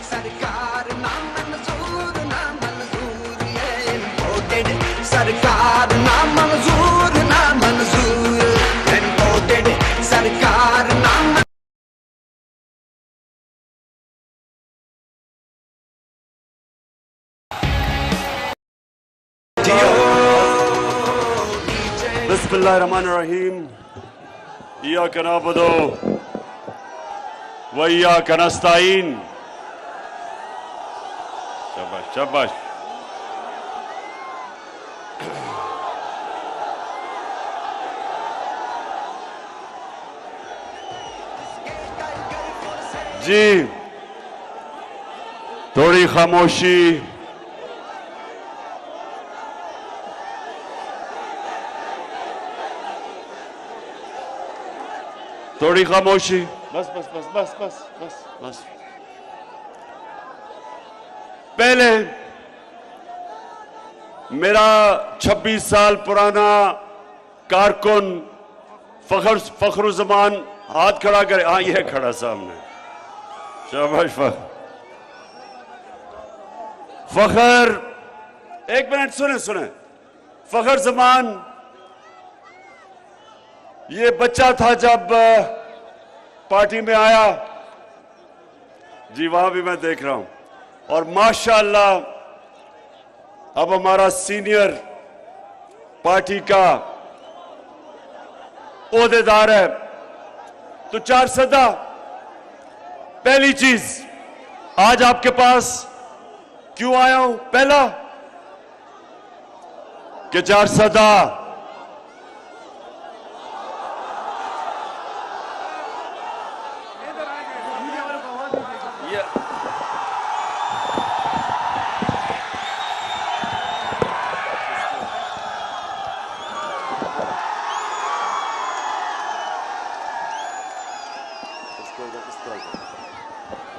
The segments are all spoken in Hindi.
सरकार ना मंजूर ना मंजूर, ये इम्पोर्टेड सरकार ना मंजूर ना मंजूर, इम्पोर्टेड सरकार ना बिस्मिल्लाहिर्रहमानिर्रहीम। इय्याका नअबुदु व इय्याका नस्तईन। शाबाश शाबाश। जी थोड़ी खामोशी। थोड़ी खामोशी। बस बस बस बस बस बस बस। पहले मेरा 26 साल पुराना कारकुन फखरुज़्ज़मान हाथ खड़ा करे। हाँ ये खड़ा सामने। शाबाश फखर। एक मिनट सुने सुने। फखरुज़्ज़मान ये बच्चा था जब पार्टी में आया। जी वहां भी मैं देख रहा हूं। और माशाअल्लाह अब हमारा सीनियर पार्टी का ओहदेदार है। तो 4 सदा। पहली चीज आज आपके पास क्यों आया हूं? पहला कि 4 सदा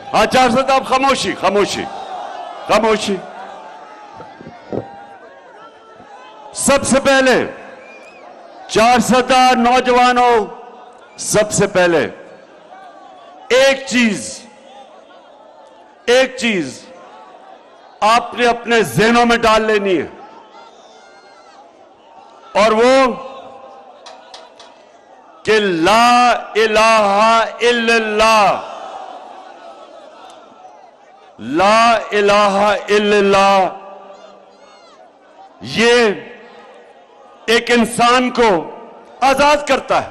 हाँ 4 सदा। आप खामोशी खामोशी खामोशी। सबसे पहले 4 सदा नौजवानों, सबसे पहले एक चीज आपने अपने ज़हनों में डाल लेनी है, और वो कि ला इलाहा इल्लल्लाह, ला इलाहा इल्लल्लाह ये एक इंसान को आजाद करता है।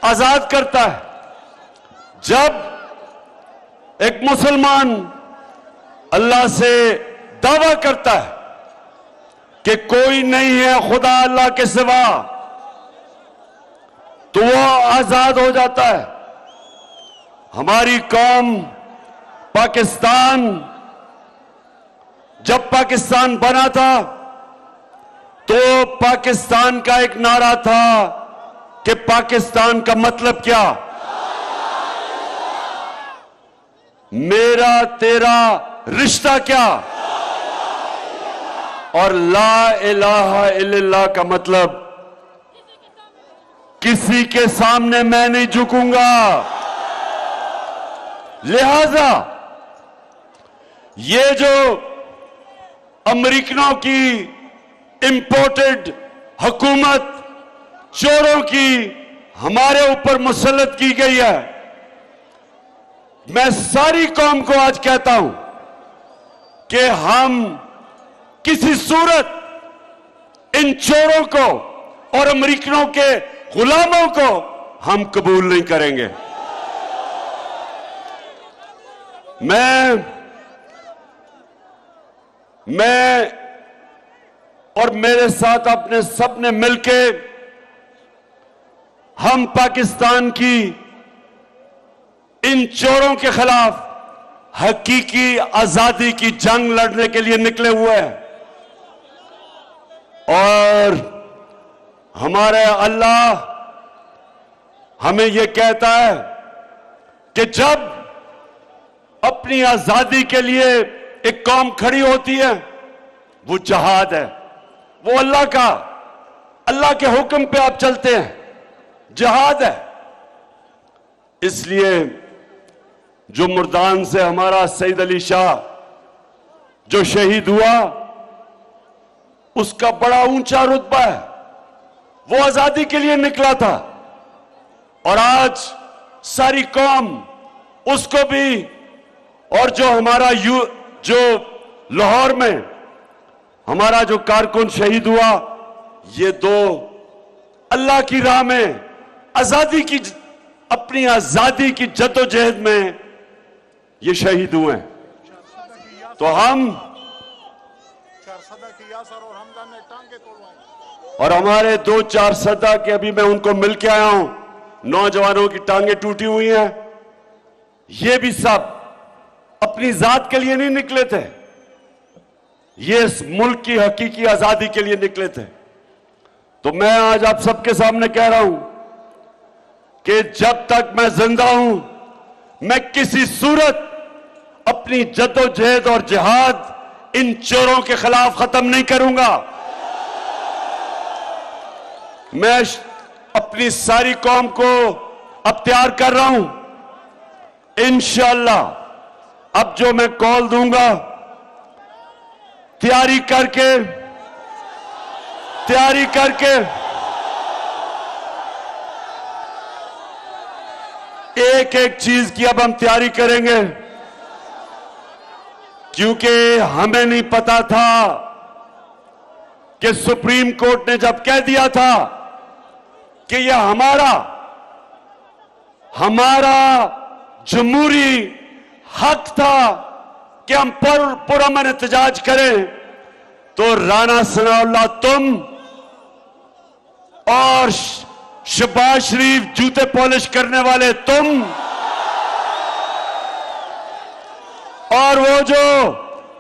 आजाद करता है। जब एक मुसलमान अल्लाह से दावा करता है कि कोई नहीं है खुदा अल्लाह के सिवा, तो वो आजाद हो जाता है। हमारी कौम पाकिस्तान, जब पाकिस्तान बना था तो पाकिस्तान का एक नारा था कि पाकिस्तान का मतलब क्या? मेरा तेरा रिश्ता क्या? और ला इलाहा इल्लल्लाह का मतलब किसी के सामने मैं नहीं झुकूंगा। लिहाजा ये जो अमेरिकनों की इंपोर्टेड हुकूमत चोरों की हमारे ऊपर मुसल्लत की गई है, मैं सारी कौम को आज कहता हूं कि हम किसी सूरत इन चोरों को और अमेरिकनों के गुलामों को हम कबूल नहीं करेंगे। मैं और मेरे साथ अपने सबने मिलके हम पाकिस्तान की इन चोरों के खिलाफ हकीकी आजादी की जंग लड़ने के लिए निकले हुए हैं। और हमारे अल्लाह हमें यह कहता है कि जब अपनी आजादी के लिए एक कौम खड़ी होती है, वो जहाद है, वो अल्लाह के हुक्म पे आप चलते हैं, जहाद है। इसलिए जो मुर्दान से हमारा सईद अली शाह जो शहीद हुआ, उसका बड़ा ऊंचा रुतबा है। वो आजादी के लिए निकला था और आज सारी कौम उसको भी, और जो हमारा जो लाहौर में हमारा जो कारकुन शहीद हुआ, ये दो अल्लाह की राह में अपनी आजादी की जद्दोजहद में ये शहीद हुए हैं। तो हम और हमारे 2-4 सदा के, अभी मैं उनको मिल के आया हूं, नौजवानों की टांगे टूटी हुई हैं। ये भी सब अपनी जात के लिए नहीं निकले थे, ये इस मुल्क की हकीकी आजादी के लिए निकले थे। तो मैं आज आप सबके सामने कह रहा हूं कि जब तक मैं जिंदा हूं, मैं किसी सूरत अपनी जद्दोजहद और जिहाद इन चोरों के खिलाफ खत्म नहीं करूंगा। मैं अपनी सारी कौम को अब तैयार कर रहा हूं। इंशाअल्लाह अब जो मैं कॉल दूंगा, तैयारी करके एक एक चीज की अब हम तैयारी करेंगे, क्योंकि हमें नहीं पता था कि सुप्रीम कोर्ट ने जब कह दिया था कि यह हमारा जमहूरी हक था कि हम पुरअमन एहतजाज करें, तो राना सनाउल्लाह तुम और शहबाज शरीफ जूते पॉलिश करने वाले तुम, और वो जो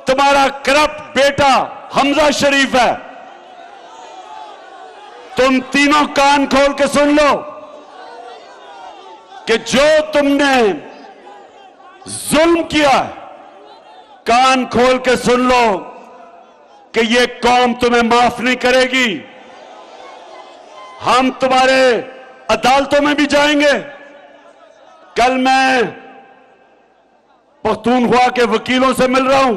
तुम्हारा करप्ट बेटा हमजा शरीफ है, तुम तीनों कान खोल के सुन लो कि जो तुमने जुल्म किया है, कान खोल के सुन लो कि ये कौम तुम्हें माफ नहीं करेगी। हम तुम्हारे अदालतों में भी जाएंगे। कल मैं पख्तूनख्वा के वकीलों से मिल रहा हूं,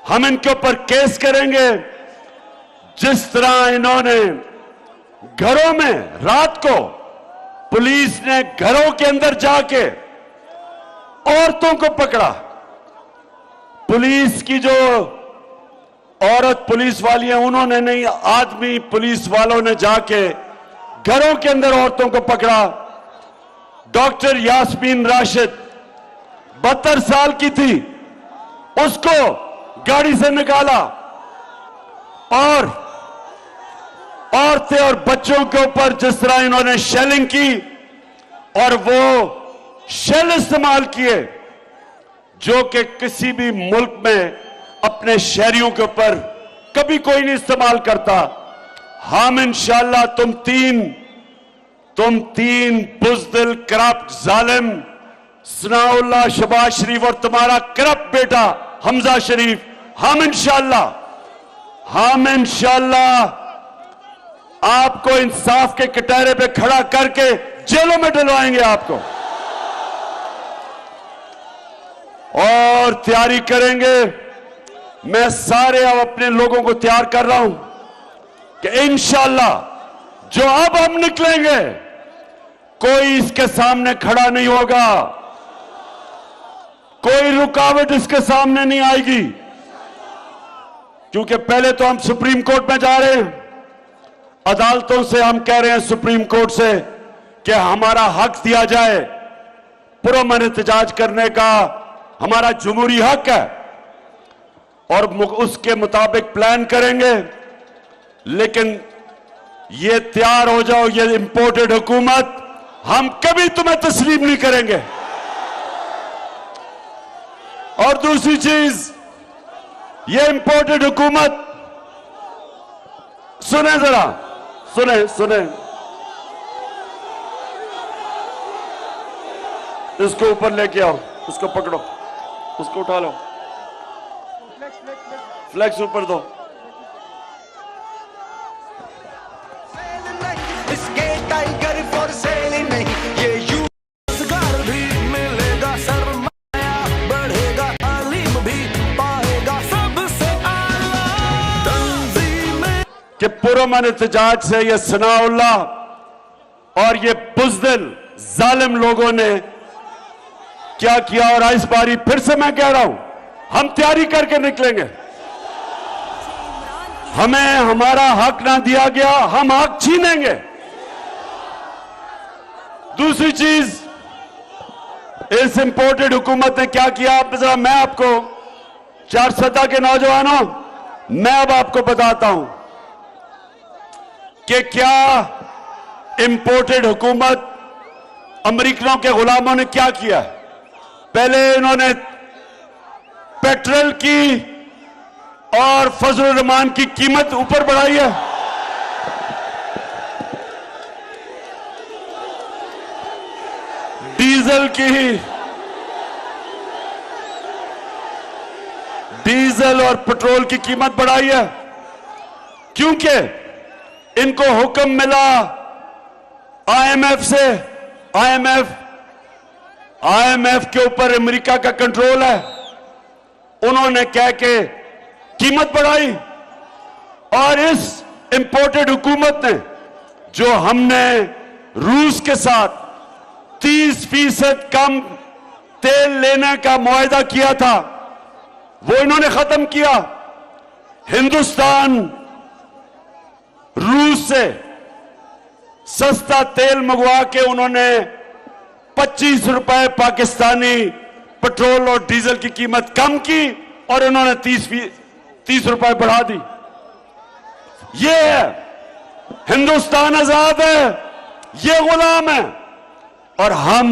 हम इनके ऊपर केस करेंगे। जिस तरह इन्होंने घरों में रात को पुलिस ने घरों के अंदर जाके औरतों को पकड़ा, पुलिस की जो औरत पुलिस वाली है उन्होंने नहीं, आदमी पुलिस वालों ने जाके घरों के अंदर औरतों को पकड़ा। डॉक्टर यास्मीन राशिद 72 साल की थी, उसको गाड़ी से निकाला और औरतें और बच्चों के ऊपर जिस तरह इन्होंने शेलिंग की, और वो शेल इस्तेमाल किए जो कि किसी भी मुल्क में अपने शहरियों के ऊपर कभी कोई नहीं इस्तेमाल करता। हम इंशाअल्लाह तुम तीन बुज़दिल करप्ट जालिम सनाउल्लाह, शहबाज शरीफ और तुम्हारा करप्ट बेटा हमजा शरीफ, हम इंशाअल्लाह आपको इंसाफ के कटहरे पे खड़ा करके जेलों में डलवाएंगे आपको, और तैयारी करेंगे। मैं सारे अब अपने लोगों को तैयार कर रहा हूं कि इंशाअल्लाह जो अब हम निकलेंगे, कोई इसके सामने खड़ा नहीं होगा, कोई रुकावट इसके सामने नहीं आएगी। क्योंकि पहले तो हम सुप्रीम कोर्ट में जा रहे हैं, अदालतों से हम कह रहे हैं सुप्रीम कोर्ट से कि हमारा हक दिया जाए, पुरअमन एहतजाज करने का हमारा जमहूरी हक है, और उसके मुताबिक प्लान करेंगे। लेकिन ये तैयार हो जाओ, ये इंपोर्टेड हुकूमत हम कभी तुम्हें तस्लीम नहीं करेंगे। और दूसरी चीज, ये इंपोर्टेड हुकूमत, सुने जरा, सुने इसको ऊपर लेके आओ, उसको पकड़ो, उसको उठा लो, फ्लैक्स ऊपर दो। इसके टाइगर फॉर सेल नहीं, ये यू भी मिलेगा शर्मा। कि पुरअमन एहतजाज से ये सनाउल्लाह और ये बुज़दिल जालिम लोगों ने क्या किया। और इस बारी फिर से मैं कह रहा हूं, हम तैयारी करके निकलेंगे। हमें हमारा हक ना दिया गया, हम हक छीनेंगे। दूसरी चीज, इस इंपोर्टेड हुकूमत ने क्या किया, आप जरा, मैं आपको, चार सदा के नौजवानों, मैं अब आपको बताता हूं कि क्या इंपोर्टेड हुकूमत अमेरिकनों के गुलामों ने क्या किया। पहले इन्होंने पेट्रोल की और फजल रहमान की कीमत ऊपर बढ़ाई है। डीजल और पेट्रोल की कीमत बढ़ाई है, क्योंकि इनको हुक्म मिला आईएमएफ से। आईएमएफ के ऊपर अमेरिका का कंट्रोल है। उन्होंने कह के कीमत बढ़ाई। और इस इंपोर्टेड हुकूमत ने, जो हमने रूस के साथ 30% कम तेल लेने का मुआहदा किया था, वो इन्होंने खत्म किया। हिंदुस्तान रूस से सस्ता तेल मंगवा के उन्होंने 25 रुपए पाकिस्तानी पेट्रोल और डीजल की कीमत कम की और इन्होंने 30 रुपए बढ़ा दी। ये है हिंदुस्तान आजाद है, ये गुलाम है, और हम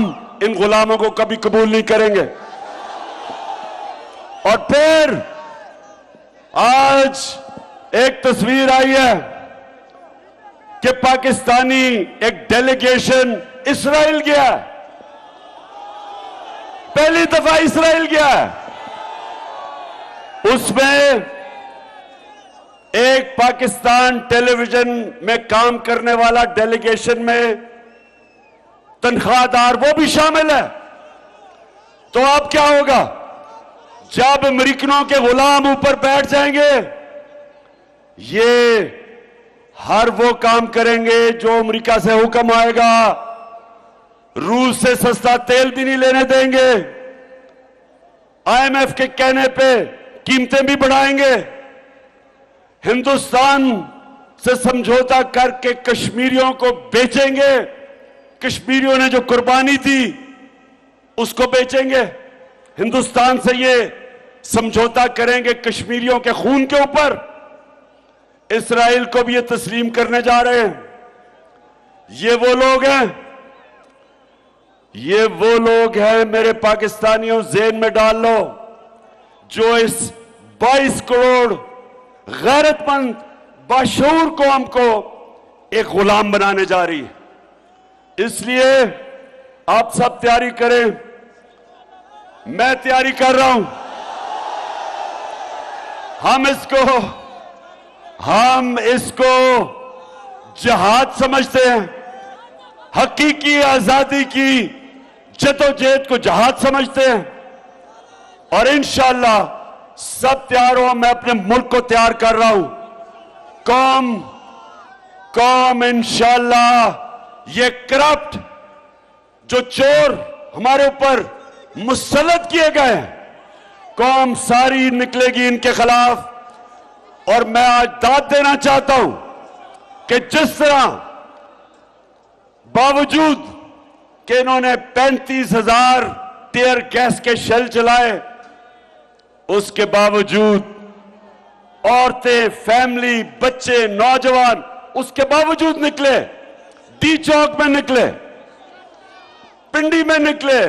इन गुलामों को कभी कबूल नहीं करेंगे। और फिर आज एक तस्वीर आई है कि पाकिस्तानी एक डेलीगेशन इस्राइल गया है। पहली दफा इस्राइल गया है। उसमें एक पाकिस्तान टेलीविजन में काम करने वाला डेलीगेशन में तनख्वाहदार वो भी शामिल है। तो अब क्या होगा जब अमेरिकनों के गुलाम ऊपर बैठ जाएंगे? ये हर वो काम करेंगे जो अमेरिका से हुक्म आएगा। रूस से सस्ता तेल भी नहीं लेने देंगे। आईएमएफ के कहने पे कीमतें भी बढ़ाएंगे। हिंदुस्तान से समझौता करके कश्मीरियों को बेचेंगे। कश्मीरियों ने जो कुर्बानी दी उसको बेचेंगे। हिंदुस्तान से ये समझौता करेंगे कश्मीरियों के खून के ऊपर। इस्राइल को भी ये तस्लीम करने जा रहे हैं। ये वो लोग हैं, ये वो लोग हैं, मेरे पाकिस्तानियों ज़हन में डाल लो, जो इस 22 करोड़ गैरतमंद बाशऊर कौम को एक गुलाम बनाने जा रही है। इसलिए आप सब तैयारी करें, मैं तैयारी कर रहा हूं। हम इसको जिहाद समझते हैं। हकीकी आजादी की जदोजहद को जिहाद समझते हैं। और इंशाअल्लाह सब तैयार हो। मैं अपने मुल्क को तैयार कर रहा हूं। कौम इंशाअल्लाह ये करप्ट जो चोर हमारे ऊपर मुसल्लत किए गए हैं, कौम सारी निकलेगी इनके खिलाफ। और मैं आज दाद देना चाहता हूं कि जिस तरह बावजूद कि इन्होंने 35,000 टीयर गैस के शेल चलाए, उसके बावजूद औरतें, फैमिली, बच्चे, नौजवान उसके बावजूद निकले। डी चौक में निकले, पिंडी में निकले,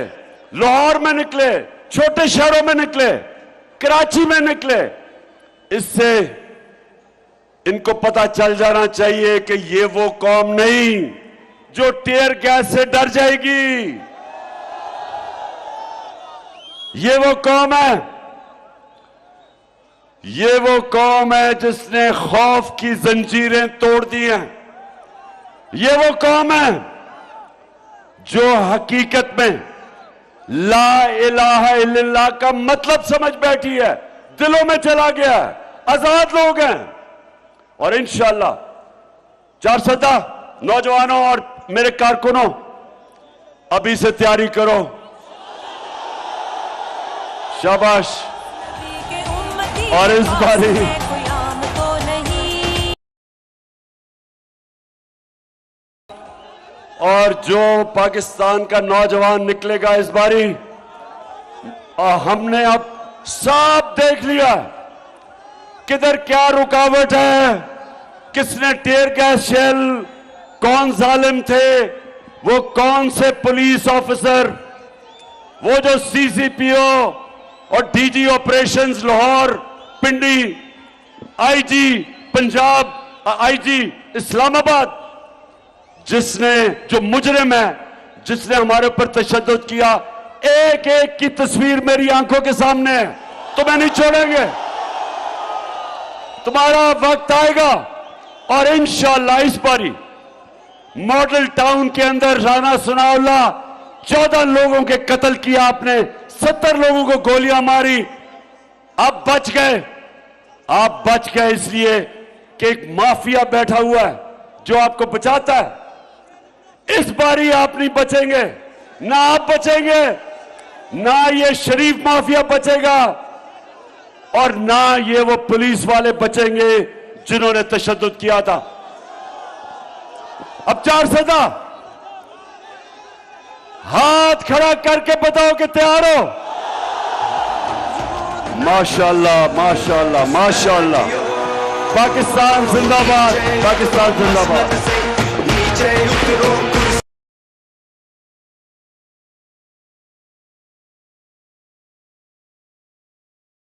लाहौर में निकले, छोटे शहरों में निकले, कराची में निकले। इससे इनको पता चल जाना चाहिए कि ये वो कौम नहीं जो टीयर गैस से डर जाएगी। ये वो कौम है, ये वो कौम है जिसने खौफ की जंजीरें तोड़ दी हैं। ये वो कौम है जो हकीकत में ला इलाहा इल्लल्लाह का मतलब समझ बैठी है, दिलों में चला गया है। आजाद लोग हैं, और इंशाअल्लाह 400 नौजवानों और मेरे कारकुनों, अभी से तैयारी करो। शाबाश। और इस बारी और जो पाकिस्तान का नौजवान निकलेगा इस बारी, हमने अब सब देख लिया किधर क्या रुकावट है, किसने टीयर गैस शेल, कौन जालिम थे, वो कौन से पुलिस ऑफिसर, वो जो सीसीपीओ और डीजी ऑपरेशंस लाहौर, पिंडी, आईजी पंजाब, आईजी इस्लामाबाद, जिसने, जो मुजरिम है, जिसने हमारे ऊपर तशद्दुद किया, एक एक की तस्वीर मेरी आंखों के सामने है। तुम्हें नहीं छोड़ेंगे, तुम्हारा वक्त आएगा। और इंशाअल्लाह इस बारी मॉडल टाउन के अंदर राना सनाउल्लाह 14 लोगों के कत्ल किया आपने, 70 लोगों को गोलियां मारी, आप बच गए। आप बच गए इसलिए कि एक माफिया बैठा हुआ है जो आपको बचाता है। इस बारी आप नहीं बचेंगे, ना आप बचेंगे, ना ये शरीफ माफिया बचेगा, और ना ये वो पुलिस वाले बचेंगे जिन्होंने तशद्दुद किया था। अब 400 हाथ खड़ा करके बताओ कि तैयार हो। माशाअल्लाह, माशाअल्लाह, माशाअल्लाह। पाकिस्तान जिंदाबाद, पाकिस्तान जिंदाबाद।